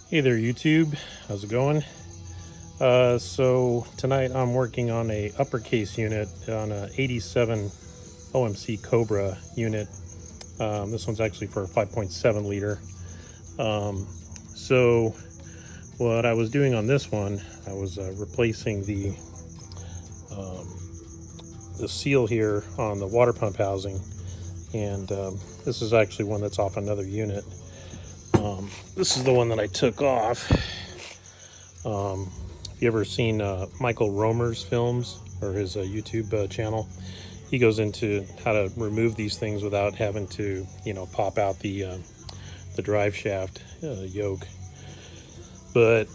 Hey there YouTube, how's it going? So tonight I'm working on a uppercase unit on a 87 OMC Cobra unit. This one's actually for a 5.7 liter. Um, so what I was doing on this one, I was replacing um, the seal here on the water pump housing, and this is actually one that's off another unit. This is the one that I took off. If you ever seen Michael Romer's films or his YouTube channel, he goes into how to remove these things without having to, pop out the drive shaft yoke. But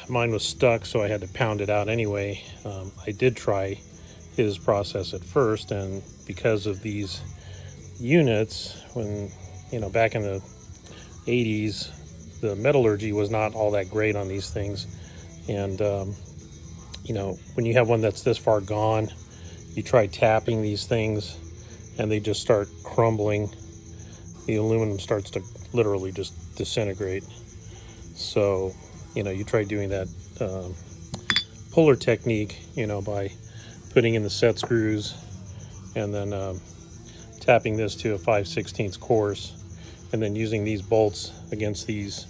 mine was stuck, so I had to pound it out anyway. I did try his process at first, and because of these units, when back in the 80s, the metallurgy was not all that great on these things. And when you have one that's this far gone, you try tapping these things and they just start crumbling. The aluminum starts to literally just disintegrate. So you try doing that puller technique, by putting in the set screws and then tapping this to a 5/16 course, and then using these bolts against these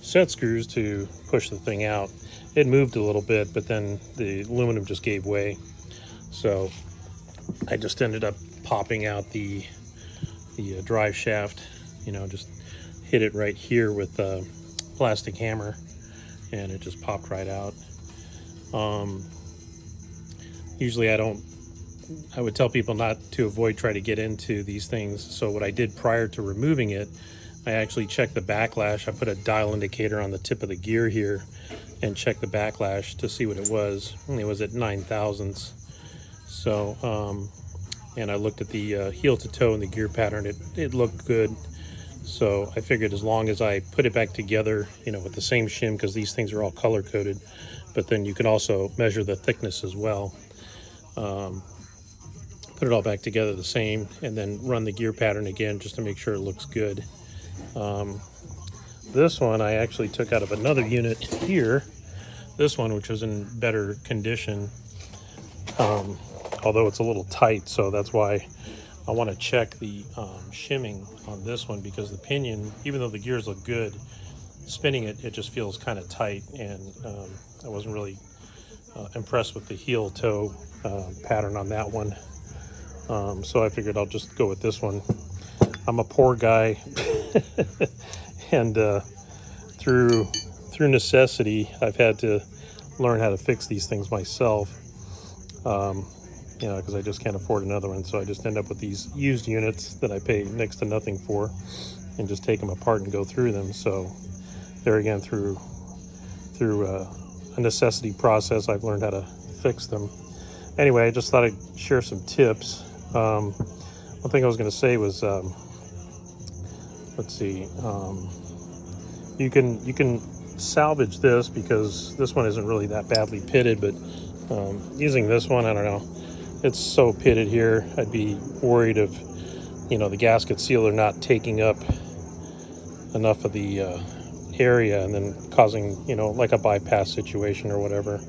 set screws to push the thing out. It moved a little bit, but then the aluminum just gave way. So I just ended up popping out the drive shaft, just hit it right here with a plastic hammer, and it just popped right out. Usually I would tell people not to try to get into these things. So what I did prior to removing it, I actually checked the backlash. I put a dial indicator on the tip of the gear here and checked the backlash to see what it was. And it was at 9 thousandths. So, and I looked at the heel to toe and the gear pattern. It looked good. So I figured as long as I put it back together, with the same shim, because these things are all color coded, but then you can also measure the thickness as well. Put it all back together the same, and then run the gear pattern again just to make sure it looks good. This one I actually took out of another unit here. This one, which was in better condition, although it's a little tight, so that's why I want to check the shimming on this one, because the pinion, even though the gears look good, spinning it just feels kind of tight, and I wasn't really impressed with the heel toe pattern on that one. So I figured I'll just go with this one. I'm a poor guy, and through necessity, I've had to learn how to fix these things myself. Because I just can't afford another one. So I just end up with these used units that I pay next to nothing for, and just take them apart and go through them. So there again, through a necessity process, I've learned how to fix them. Anyway, I just thought I'd share some tips. One thing I was going to say was, let's see, you can salvage this, because this one isn't really that badly pitted, but using this one, I don't know, it's so pitted here. I'd be worried of the gasket sealer not taking up enough of the area and then causing like a bypass situation or whatever,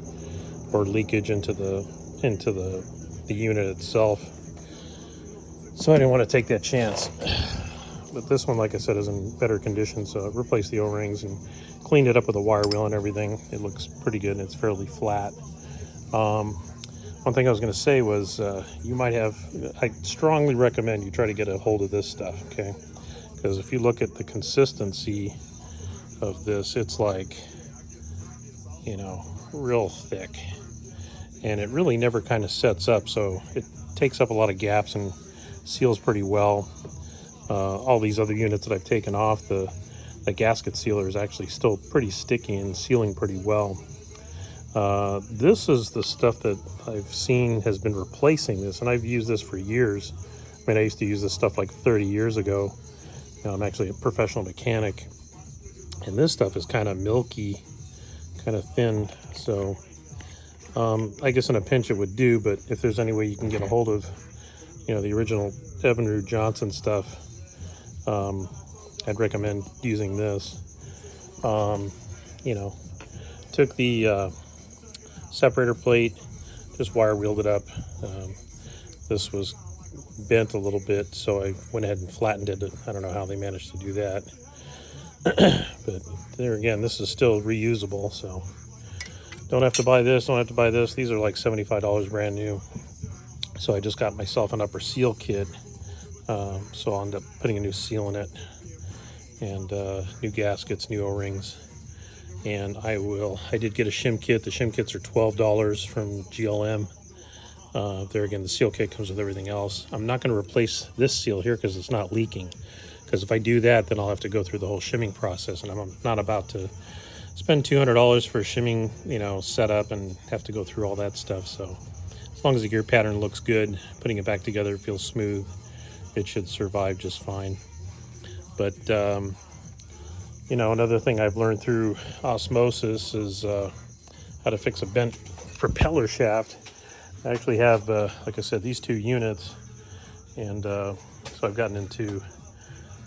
or leakage into the unit itself. So I didn't want to take that chance. But this one, like I said, is in better condition, so I replaced the O-rings and cleaned it up with a wire wheel and everything. It looks pretty good, and it's fairly flat. One thing I was going to say was, I strongly recommend you try to get a hold of this stuff, okay? Because if you look at the consistency of this, it's like, real thick. And it really never kind of sets up, so it takes up a lot of gaps and seals pretty well. All these other units that I've taken off, the gasket sealer is actually still pretty sticky and sealing pretty well. This is the stuff that I've seen has been replacing this, and I've used this for years. I mean, I used to use this stuff like 30 years ago. I'm actually a professional mechanic, and this stuff is kind of milky, kind of thin, so I guess in a pinch it would do. But if there's any way you can get a hold of the original Evinrude Johnson stuff, I'd recommend using this. you know, took the separator plate, just wire wheeled it up. This was bent a little bit, so I went ahead and flattened it. I don't know how they managed to do that. But there again, this is still reusable, so don't have to buy this, don't have to buy this. These are like $75 brand new. So I just got myself an upper seal kit. So I'll end up putting a new seal in it, and new gaskets, new O-rings. And I did get a shim kit. The shim kits are $12 from GLM. There again, the seal kit comes with everything else. I'm not going to replace this seal here because it's not leaking. Because if I do that, then I'll have to go through the whole shimming process, and I'm not about to spend $200 for a shimming, you know, setup and have to go through all that stuff. So as long as the gear pattern looks good, putting it back together feels smooth, it should survive just fine. But you know, another thing I've learned through osmosis is how to fix a bent propeller shaft. I actually have, like I said, these two units, and so I've gotten into,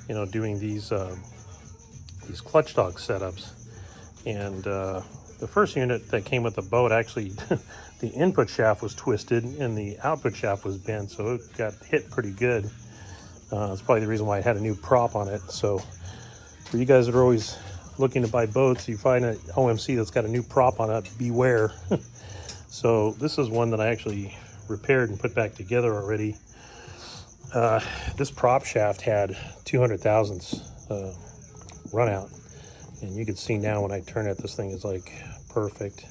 you know, doing these clutch dog setups. And the first unit that came with the boat, actually the input shaft was twisted and the output shaft was bent, so it got hit pretty good. That's probably the reason why I had a new prop on it. So for you guys that are always looking to buy boats, you find an OMC that's got a new prop on it, beware. So this is one that I actually repaired and put back together already. This prop shaft had 200 thousandths run out, and you can see now when I turn it, this thing is like perfect.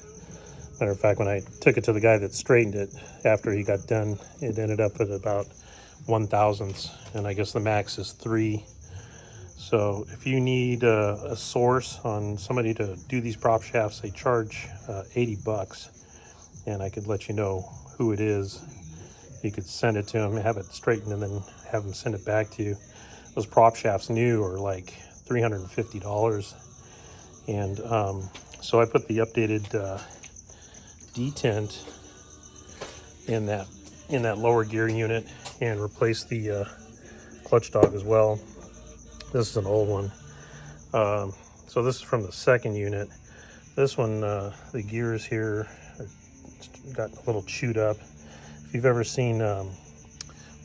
Matter of fact, when I took it to the guy that straightened it after he got done, it ended up at about 1,000ths, and I guess the max is 3. So if you need a source on somebody to do these prop shafts, they charge $80, and I could let you know who it is. You could send it to him, have it straightened, and then have him send it back to you. Those prop shafts new are like $350. And so I put the updated detent in that lower gear unit and replaced the clutch dog as well. This is an old one. So this is from the second unit. This one, the gears here got a little chewed up. If you've ever seen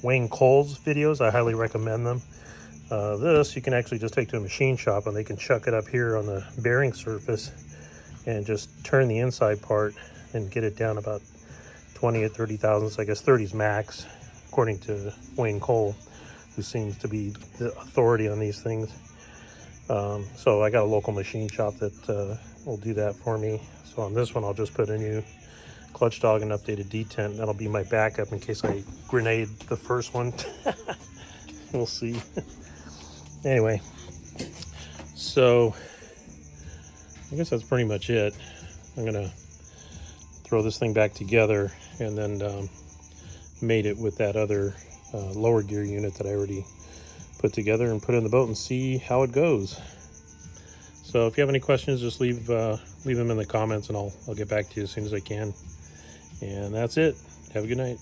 Wayne Cole's videos, I highly recommend them. This you can actually just take to a machine shop and they can chuck it up here on the bearing surface and just turn the inside part and get it down about 20 or 30 thousandths. I guess 30's max, according to Wayne Cole, who seems to be the authority on these things. So I got a local machine shop that will do that for me. So on this one, I'll just put a new clutch dog and updated detent. That'll be my backup in case I grenade the first one. We'll see. Anyway, so I guess that's pretty much it. I'm gonna throw this thing back together and then mate it with that other lower gear unit that I already put together and put in the boat and see how it goes. So if you have any questions, just leave them in the comments and I'll get back to you as soon as I can. And that's it. Have a good night.